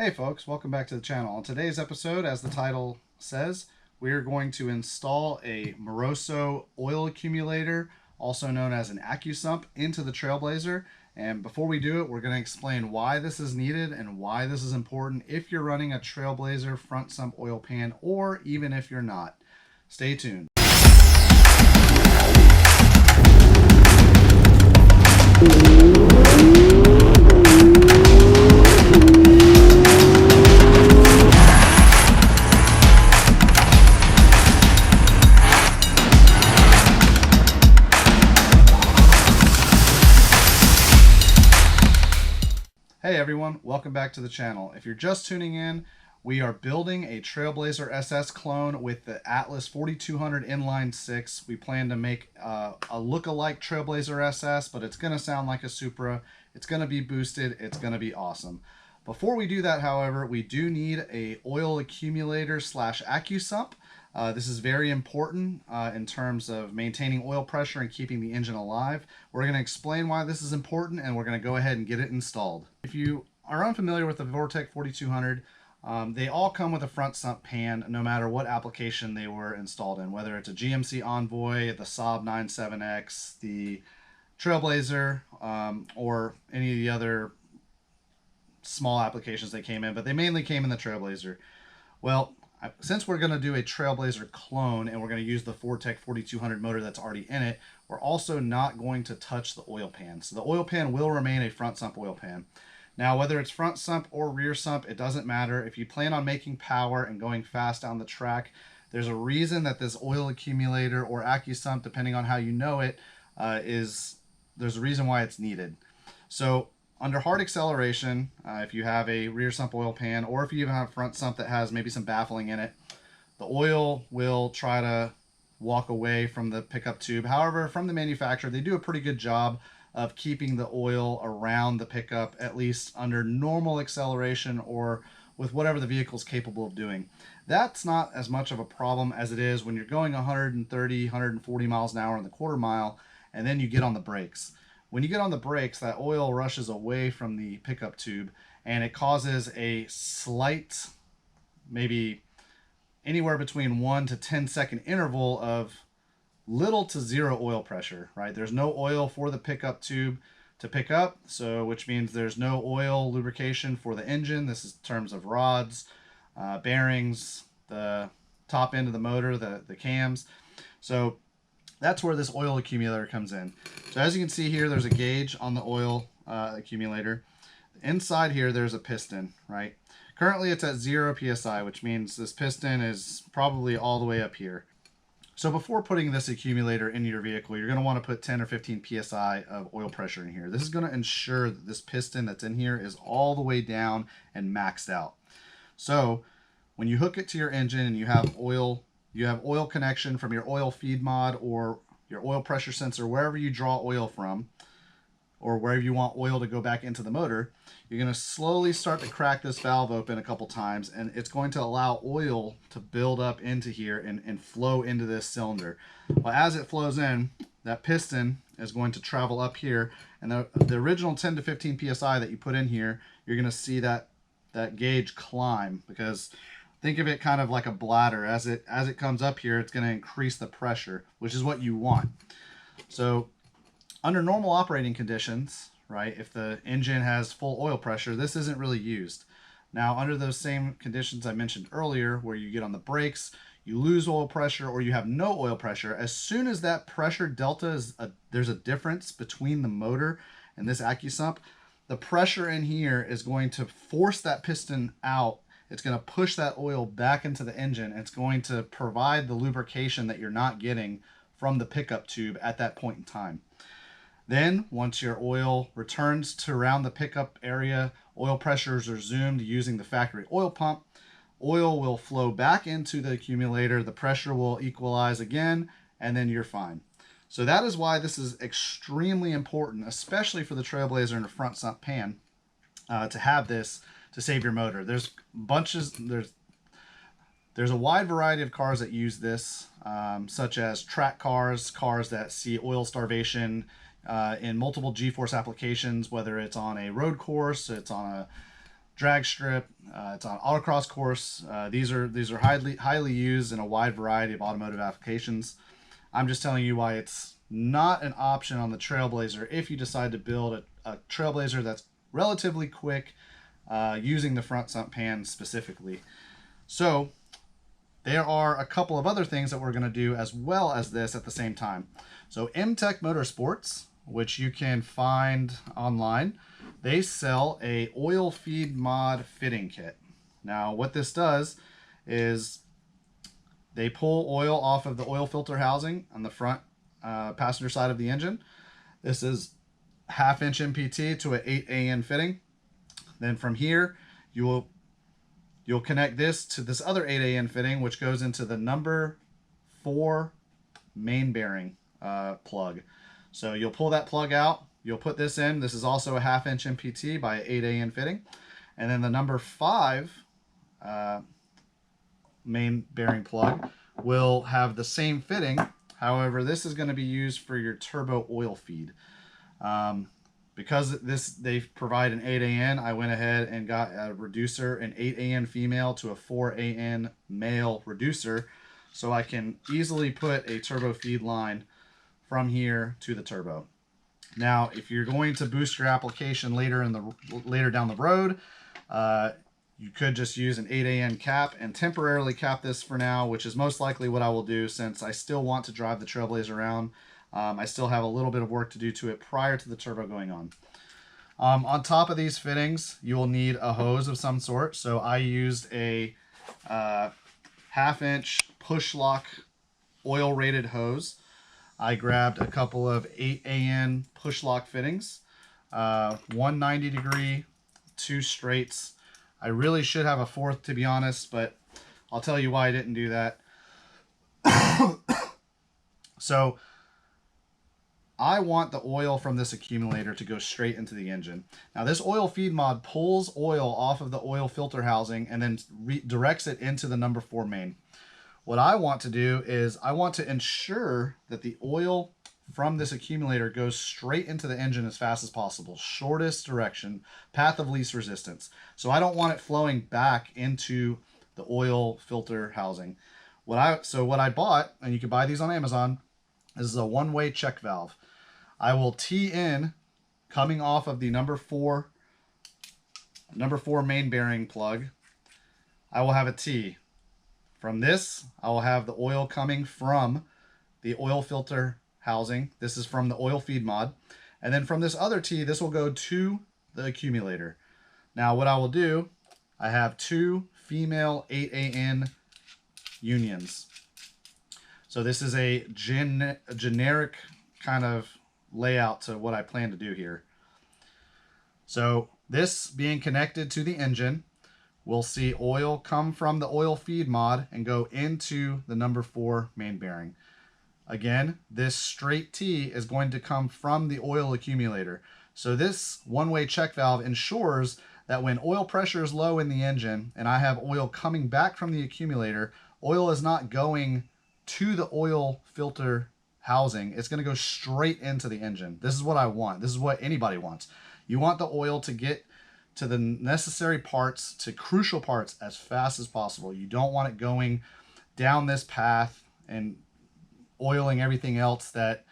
Hey folks, welcome back to the channel. On today's episode, as the title says, we are going to install a Moroso oil accumulator, also known as an AccuSump, into the Trailblazer. And before we do it, we're going to explain why this is needed and why this is important if you're running a Trailblazer front sump oil pan, or even if you're not. Stay tuned. Hey everyone, welcome back to the channel. If you're just tuning in, we are building a Trailblazer SS clone with the Atlas 4200 inline 6. We plan to make a look-alike Trailblazer SS, but it's going to sound like a Supra. It's going to be boosted. It's going to be awesome. Before we do that, however, we do need a oil accumulator slash AccuSump. This is very important in terms of maintaining oil pressure and keeping the engine alive. We're going to explain why this is important, and we're going to go ahead and get it installed. If you are unfamiliar with the Vortec 4200, they all come with a front sump pan, no matter what application they were installed in, whether it's a GMC Envoy, the Saab 97X, the Trailblazer, or any of the other small applications they came in, but they mainly came in the Trailblazer. Well, since we're going to do a Trailblazer clone and we're going to use the Vortec 4200 motor that's already in it, we're also not going to touch the oil pan. So the oil pan will remain a front sump oil pan. Now, whether it's front sump or rear sump, it doesn't matter. If you plan on making power and going fast down the track, there's a reason that this oil accumulator or AccuSump, depending on how you know it, there's a reason why it's needed. So under hard acceleration, if you have a rear sump oil pan, or if you even have a front sump that has maybe some baffling in it, the oil will try to walk away from the pickup tube. However, from the manufacturer, they do a pretty good job of keeping the oil around the pickup, at least under normal acceleration or with whatever the vehicle is capable of doing. That's not as much of a problem as it is when you're going 130, 140 miles an hour in the quarter mile, and then you get on the brakes. When you get on the brakes, that oil rushes away from the pickup tube, and it causes a slight, maybe anywhere between 1 to 10-second interval of little to zero oil pressure, right? There's no oil for the pickup tube to pick up, so which means there's no oil lubrication for the engine. This is in terms of rods, bearings, the top end of the motor, the cams. So that's where this oil accumulator comes in. So as you can see here, there's a gauge on the oil accumulator. Inside here, there's a piston, right? Currently it's at 0 psi, which means this piston is probably all the way up here. So before putting this accumulator into your vehicle, you're going to want to put 10 or 15 psi of oil pressure in here. This is going to ensure that this piston that's in here is all the way down and maxed out. So when you hook it to your engine and you have oil connection from your oil feed mod or your oil pressure sensor, wherever you draw oil from, or wherever you want oil to go back into the motor, you're going to slowly start to crack this valve open a couple times, and it's going to allow oil to build up into here and flow into this cylinder. Well, as it flows in, that piston is going to travel up here, and the original 10 to 15 psi that you put in here, you're going to see that gauge climb, because think of it kind of like a bladder. As it comes up here, it's going to increase the pressure, which is what you want. So under normal operating conditions, right, if the engine has full oil pressure, this isn't really used. Now, under those same conditions I mentioned earlier, where you get on the brakes, you lose oil pressure, or you have no oil pressure, as soon as that pressure delta there's a difference between the motor and this AccuSump, the pressure in here is going to force that piston out. It's going to push that oil back into the engine. It's going to provide the lubrication that you're not getting from the pickup tube at that point in time. Then, once your oil returns to around the pickup area, oil pressures are zoomed using the factory oil pump. Oil will flow back into the accumulator, the pressure will equalize again, and then you're fine. So that is why this is extremely important, especially for the Trailblazer and the front sump pan, to have this to save your motor. There's a wide variety of cars that use this, such as track cars, cars that see oil starvation, in multiple G-force applications, whether it's on a road course, it's on a drag strip. It's on autocross course. These are highly used in a wide variety of automotive applications. I'm just telling you why it's not an option on the Trailblazer if you decide to build a Trailblazer that's relatively quick, using the front sump pan specifically. So there are a couple of other things that we're going to do as well as this at the same time. So M-Tech Motorsports, which you can find online, they sell a oil feed mod fitting kit. Now what this does is they pull oil off of the oil filter housing on the front passenger side of the engine. This is 1/2 inch MPT to an 8 AN fitting. Then from here, you'll connect this to this other 8 AN fitting, which goes into the number 4 main bearing plug. So you'll pull that plug out. You'll put this in. This is also a 1/2 inch MPT by 8 AN fitting. And then the number 5 main bearing plug will have the same fitting. However, this is going to be used for your turbo oil feed. Because they provide an 8 AN, I went ahead and got a reducer, an 8 AN female to a 4 AN male reducer, so I can easily put a turbo feed line from here to the turbo. Now, if you're going to boost your application later down the road, you could just use an 8 AN cap and temporarily cap this for now, which is most likely what I will do since I still want to drive the Trailblazer around. I still have a little bit of work to do to it prior to the turbo going on. On top of these fittings, you will need a hose of some sort. So I used a 1/2 inch push lock oil rated hose. I grabbed a couple of 8 AN push lock fittings, 190 degree, 2 straights. I really should have a 4th, to be honest, but I'll tell you why I didn't do that. So I want the oil from this accumulator to go straight into the engine. Now this oil feed mod pulls oil off of the oil filter housing and then directs it into the number 4 main. What I want to do is I want to ensure that the oil from this accumulator goes straight into the engine as fast as possible. Shortest direction, path of least resistance. So I don't want it flowing back into the oil filter housing. What I bought, and you can buy these on Amazon, is a one-way check valve. I will tee in coming off of the number 4 main bearing plug. I will have a T. From this, I will have the oil coming from the oil filter housing. This is from the oil feed mod. And then from this other T, this will go to the accumulator. Now what I will do, I have 2 female 8 AN unions. So this is a generic kind of layout to what I plan to do here. So this being connected to the engine, we'll see oil come from the oil feed mod and go into the number 4 main bearing. Again, this straight T is going to come from the oil accumulator. So this one-way check valve ensures that when oil pressure is low in the engine and I have oil coming back from the accumulator, oil is not going to the oil filter housing. It's going to go straight into the engine. This is what I want. This is what anybody wants. You want the oil to get to the necessary parts, to crucial parts, as fast as possible. You don't want it going down this path and oiling everything else that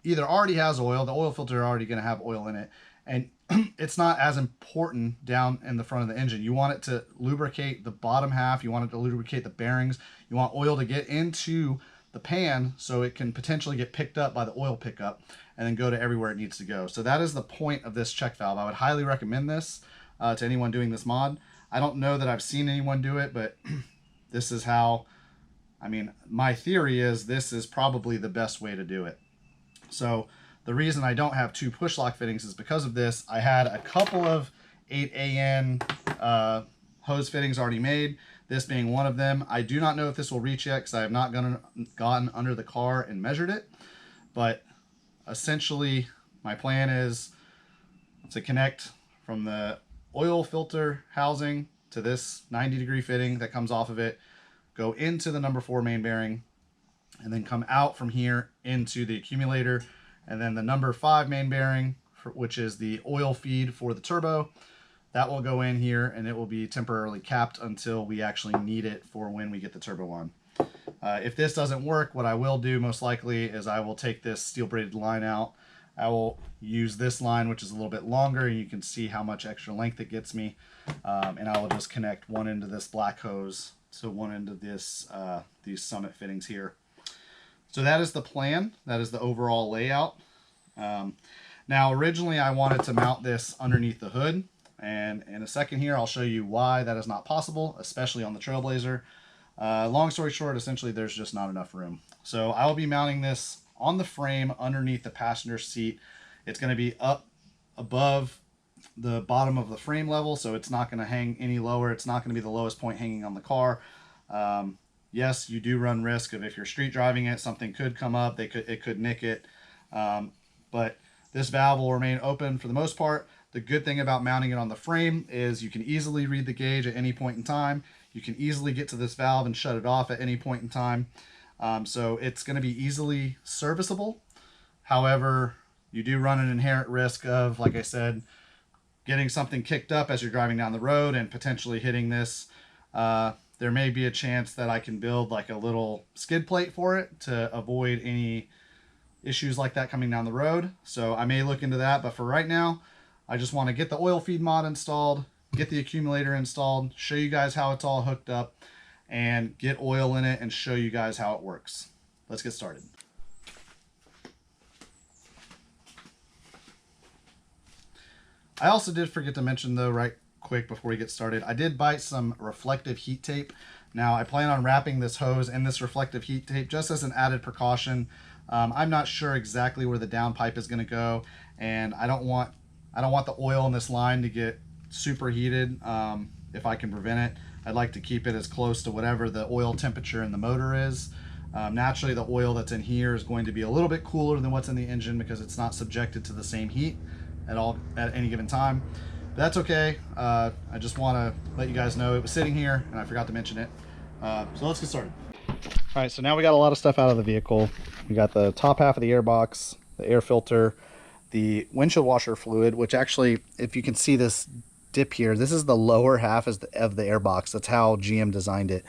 either already has oil, the oil filter are already going to have oil in it, and it's not as important down in the front of the engine. You want it to lubricate the bottom half. You want it to lubricate the bearings. You want oil to get into the pan so it can potentially get picked up by the oil pickup and then go to everywhere it needs to go. So that is the point of this check valve. I would highly recommend this to anyone doing this mod. I don't know that I've seen anyone do it, but this is how, I mean, my theory is this is probably the best way to do it. So the reason I don't have 2 push lock fittings is because of this. I had a couple of 8 AN hose fittings already made, this being one of them. I do not know if this will reach yet because I have not gotten under the car and measured it, but essentially my plan is to connect from the oil filter housing to this 90-degree fitting that comes off of it, go into the number 4 main bearing, and then come out from here into the accumulator, and then the number 5 main bearing, which is the oil feed for the turbo. that will go in here and it will be temporarily capped until we actually need it for when we get the turbo on. If this doesn't work, what I will do most likely is I will take this steel braided line out. I will use this line, which is a little bit longer, and you can see how much extra length it gets me. And I will just connect one end of this black hose to one end of this these Summit fittings here. So that is the plan. That is the overall layout. Now, originally I wanted to mount this underneath the hood, and in a second here I'll show you why that is not possible, especially on the Trailblazer. Long story short, essentially there's just not enough room. So I will be mounting this on the frame underneath the passenger seat. It's going to be up above the bottom of the frame level, so it's not going to hang any lower. It's not going to be the lowest point hanging on the car. Yes, you do run risk of, if you're street driving it, something could come up. It could nick it. But this valve will remain open for the most part. The good thing about mounting it on the frame is you can easily read the gauge at any point in time. You can easily get to this valve and shut it off at any point in time. So it's going to be easily serviceable. However, you do run an inherent risk of, like I said, getting something kicked up as you're driving down the road and potentially hitting this. There may be a chance that I can build like a little skid plate for it to avoid any issues like that coming down the road. So I may look into that, but for right now, I just want to get the oil feed mod installed, get the accumulator installed, show you guys how it's all hooked up, and get oil in it and show you guys how it works. Let's get started. I also did forget to mention though, right quick before we get started, I did buy some reflective heat tape. Now I plan on wrapping this hose in this reflective heat tape just as an added precaution. I'm not sure exactly where the downpipe is going to go, and I don't want the oil in this line to get super heated. If I can prevent it, I'd like to keep it as close to whatever the oil temperature in the motor is. Naturally, the oil that's in here is going to be a little bit cooler than what's in the engine because it's not subjected to the same heat at any given time. But that's okay. I just want to let you guys know it was sitting here and I forgot to mention it. So let's get started. All right, so now we got a lot of stuff out of the vehicle. We got the top half of the airbox, the air filter, the windshield washer fluid, which actually, if you can see this dip here, this is the lower half of the airbox. That's how GM designed it.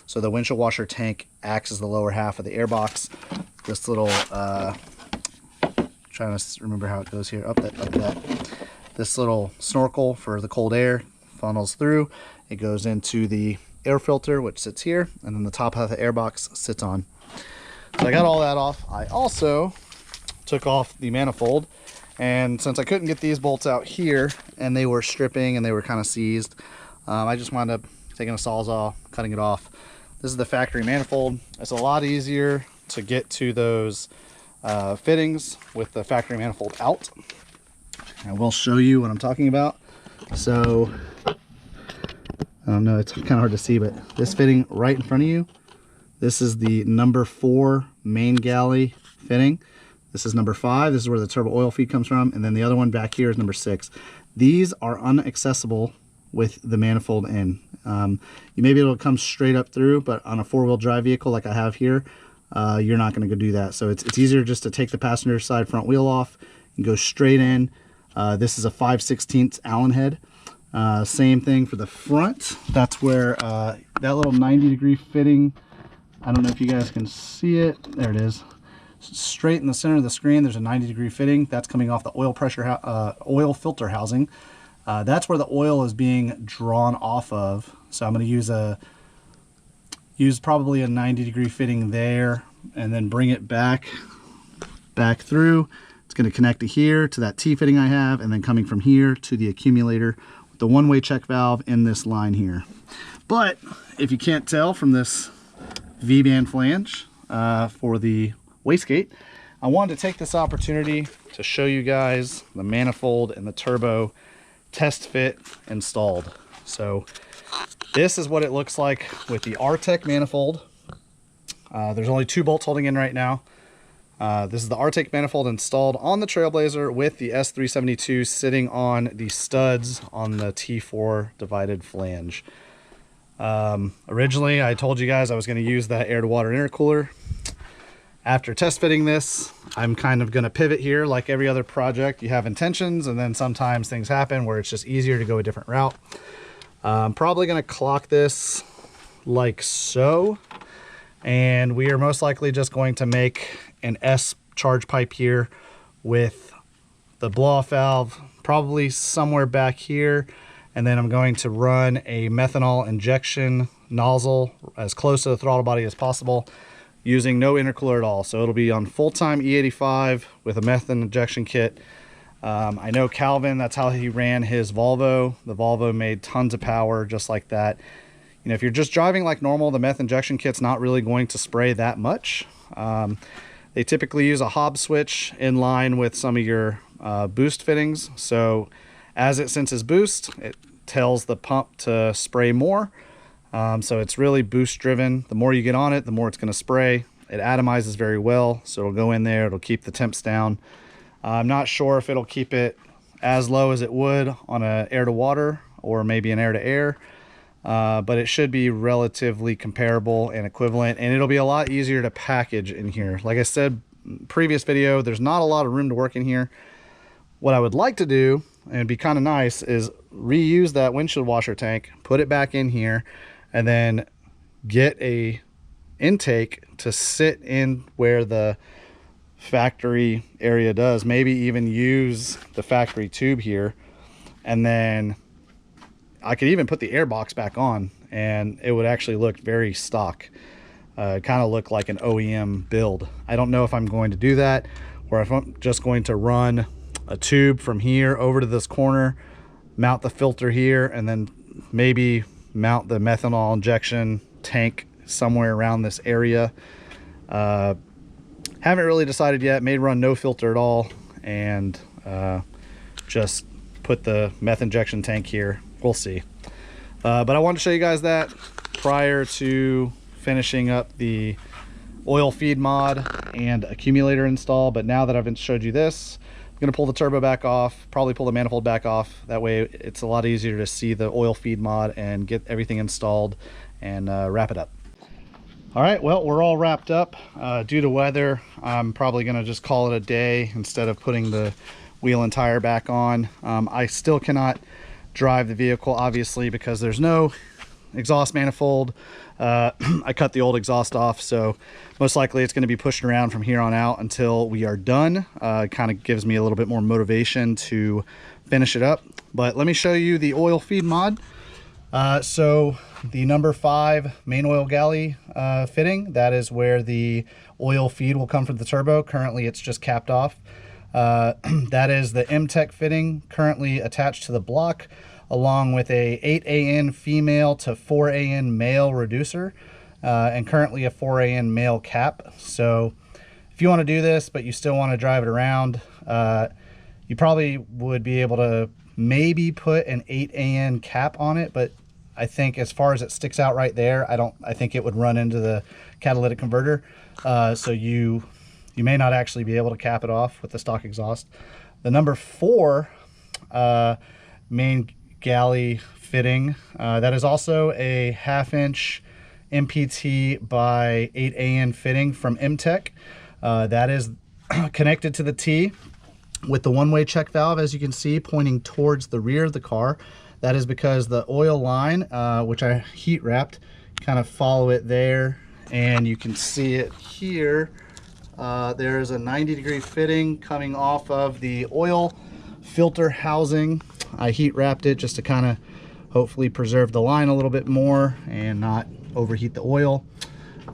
So the windshield washer tank acts as the lower half of the airbox. This little, trying to remember how it goes here, up that. This little snorkel for the cold air funnels through. It goes into the air filter, which sits here, and then the top half of the airbox sits on. So I got all that off. I also took off the manifold, and since I couldn't get these bolts out here and they were stripping and they were kind of seized, I just wound up taking a Sawzall, cutting it off. This is the factory manifold. It's a lot easier to get to those fittings with the factory manifold out. I will show you what I'm talking about. So I don't know, it's kind of hard to see, but this fitting right in front of you, this is the number 4 main galley fitting. This is number 5. This is where the turbo oil feed comes from. And then the other one back here is number 6. These are unaccessible with the manifold in. You may be able to come straight up through, but on a 4-wheel drive vehicle like I have here, you're not going to go do that. So it's easier just to take the passenger side front wheel off and go straight in. This is a 5/16 Allen head. Same thing for the front. That's where that little 90-degree fitting, I don't know if you guys can see it. There it is. Straight in the center of the screen, there's a 90-degree fitting. That's coming off the oil filter housing. That's where the oil is being drawn off of. So I'm going to use probably a 90-degree fitting there, and then bring it back through. It's going to connect to here to that T-fitting I have, and then coming from here to the accumulator with the one-way check valve in this line here. But if you can't tell from this V-band flange for the wastegate, I wanted to take this opportunity to show you guys the manifold and the turbo test fit installed. So this is what it looks like with the RTEC manifold. There's only 2 bolts holding in right now. This is the RTEC manifold installed on the Trailblazer with the S372 sitting on the studs on the T4 divided flange. Originally, I told you guys I was going to use that air-to-water intercooler. After test fitting this, I'm kind of going to pivot here. Like every other project, you have intentions, and then sometimes things happen where it's just easier to go a different route. I'm probably going to clock this like so, and we are most likely just going to make an S charge pipe here with the blow-off valve probably somewhere back here, and then I'm going to run a methanol injection nozzle as close to the throttle body as possible using no intercooler at all. So it'll be on full-time E85 with a methane injection kit. I know Calvin, that's how he ran his Volvo. The Volvo made tons of power just like that. You know, if you're just driving like normal, the meth injection kit's not really going to spray that much. They typically use a Hobbs switch in line with some of your boost fittings. So as it senses boost, it tells the pump to spray more. So it's really boost driven. The more you get on it, the more it's going to spray. It atomizes very well, so it'll go in there, it'll keep the temps down. I'm not sure if it'll keep it as low as it would on an air to water or maybe an air to air, but it should be relatively comparable and equivalent, and it'll be a lot easier to package in here. Like I said, previous video, there's not a lot of room to work in here. What I would like to do, and it'd be kind of nice, is reuse that windshield washer tank, put it back in here, and then get a intake to sit in where the factory area does. Maybe even use the factory tube here, and then I could even put the air box back on and it would actually look very stock. Kind of look like an OEM build. I don't know if I'm going to do that or if I'm just going to run a tube from here over to this corner, mount the filter here, and then maybe mount the methanol injection tank somewhere around this area. Haven't really decided yet. May run no filter at all and just put the meth injection tank here. We'll see. But I wanted to show you guys that prior to finishing up the oil feed mod and accumulator install. But now that I've showed you this, I'm going to pull the turbo back off, probably pull the manifold back off. That way it's a lot easier to see the oil feed mod and get everything installed and wrap it up. All right, well, we're all wrapped up. Due to weather, I'm probably going to just call it a day instead of putting the wheel and tire back on. I still cannot drive the vehicle, obviously, because there's no exhaust manifold. I cut the old exhaust off, so most likely it's going to be pushing around from here on out until we are done. It kind of gives me a little bit more motivation to finish it up. But let me show you the oil feed mod. So the number 5 main oil galley fitting, that is where the oil feed will come from the turbo. Currently it's just capped off. That is the M-Tech fitting currently attached to the block, along with a 8AN female to 4AN male reducer, and currently a 4AN male cap. So if you want to do this but you still want to drive it around, you probably would be able to maybe put an 8AN cap on it, but I think as far as it sticks out right there, I think it would run into the catalytic converter. So you may not actually be able to cap it off with the stock exhaust. The number 4 main galley fitting, that is also a 1/2 inch MPT by 8AN fitting from M-Tech. That is connected to the T with the one-way check valve, as you can see, pointing towards the rear of the car. That is because the oil line, which I heat wrapped, kind of follow it there, and you can see it here. There's a 90-degree fitting coming off of the oil filter housing. I heat wrapped it just to kind of hopefully preserve the line a little bit more and not overheat the oil.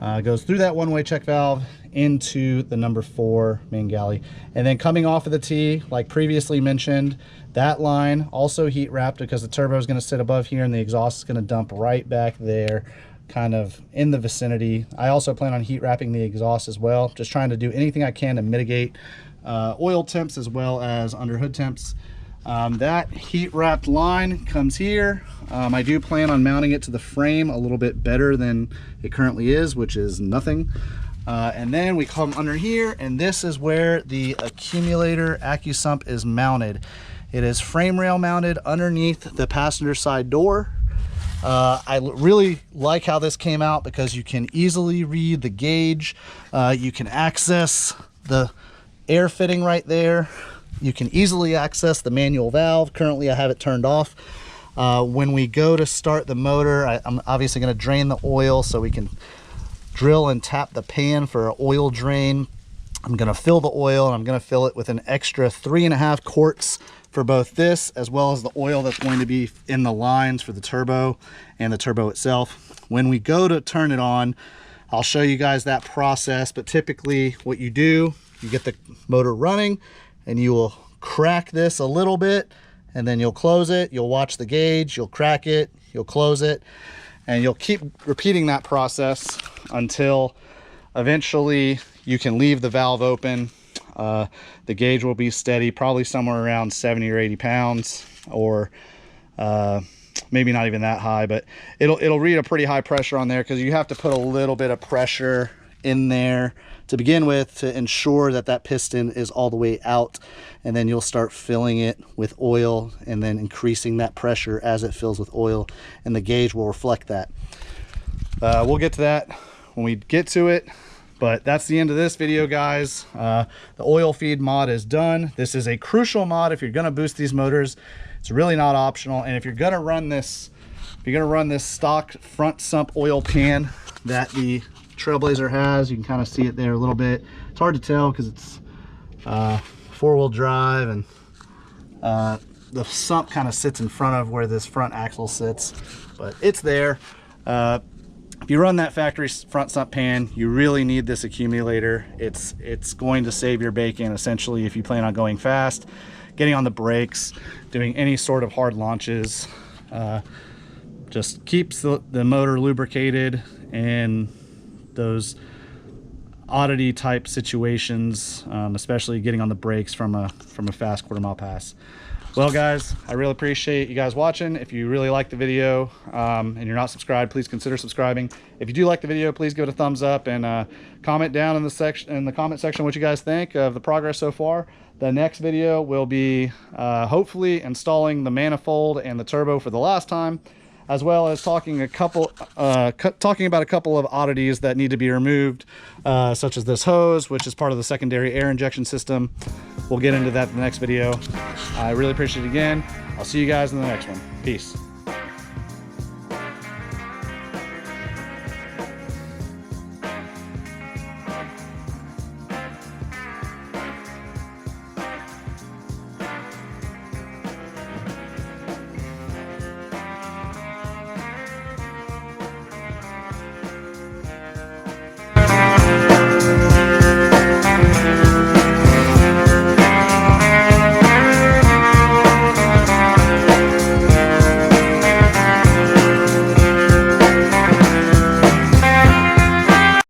Goes through that one-way check valve into the number 4 main galley, and then coming off of the T, like previously mentioned, that line also heat wrapped because the turbo is going to sit above here and the exhaust is going to dump right back there, kind of in the vicinity. I also plan on heat wrapping the exhaust as well, just trying to do anything I can to mitigate oil temps as well as under hood temps. That heat wrapped line comes here. I do plan on mounting it to the frame a little bit better than it currently is, which is nothing. And then we come under here, and this is where the accumulator AccuSump is mounted. It is frame rail mounted underneath the passenger side door. I really like how this came out because you can easily read the gauge. You can access the air fitting right there. You can easily access the manual valve. Currently I have it turned off. When we go to start the motor, I'm obviously going to drain the oil so we can drill and tap the pan for an oil drain. I'm going to fill the oil, and I'm going to fill it with an extra 3.5 quarts for both this as well as the oil that's going to be in the lines for the turbo and the turbo itself. When we go to turn it on, I'll show you guys that process, but typically what you do, you get the motor running and you will crack this a little bit, and then you'll close it. You'll watch the gauge, you'll crack it, you'll close it, and you'll keep repeating that process until eventually you can leave the valve open. The gauge will be steady, probably somewhere around 70 or 80 pounds, or maybe not even that high, but it'll read a pretty high pressure on there because you have to put a little bit of pressure in there to begin with to ensure that that piston is all the way out, and then you'll start filling it with oil and then increasing that pressure as it fills with oil, and the gauge will reflect that. We'll get to that when we get to it, but that's the end of this video, guys. The oil feed mod is done. This is a crucial mod if you're going to boost these motors. It's really not optional, and if you're going to run this, stock front sump oil pan that the Trailblazer has, you can kind of see it there a little bit. It's hard to tell because it's four-wheel drive, and the sump kind of sits in front of where this front axle sits, but it's there. If you run that factory front sump pan, you really need this accumulator. It's going to save your bacon essentially if you plan on going fast, getting on the brakes, doing any sort of hard launches. Just keeps the motor lubricated in those oddity type situations, especially getting on the brakes from a fast quarter-mile pass. Well, guys, I really appreciate you guys watching. If you really like the video and you're not subscribed, please consider subscribing. If you do like the video, please give it a thumbs up, and comment down in the comment section what you guys think of the progress so far. The next video will be hopefully installing the manifold and the turbo for the last time, as well as talking about a couple of oddities that need to be removed, such as this hose, which is part of the secondary air injection system. We'll get into that in the next video. I really appreciate it again. I'll see you guys in the next one. Peace.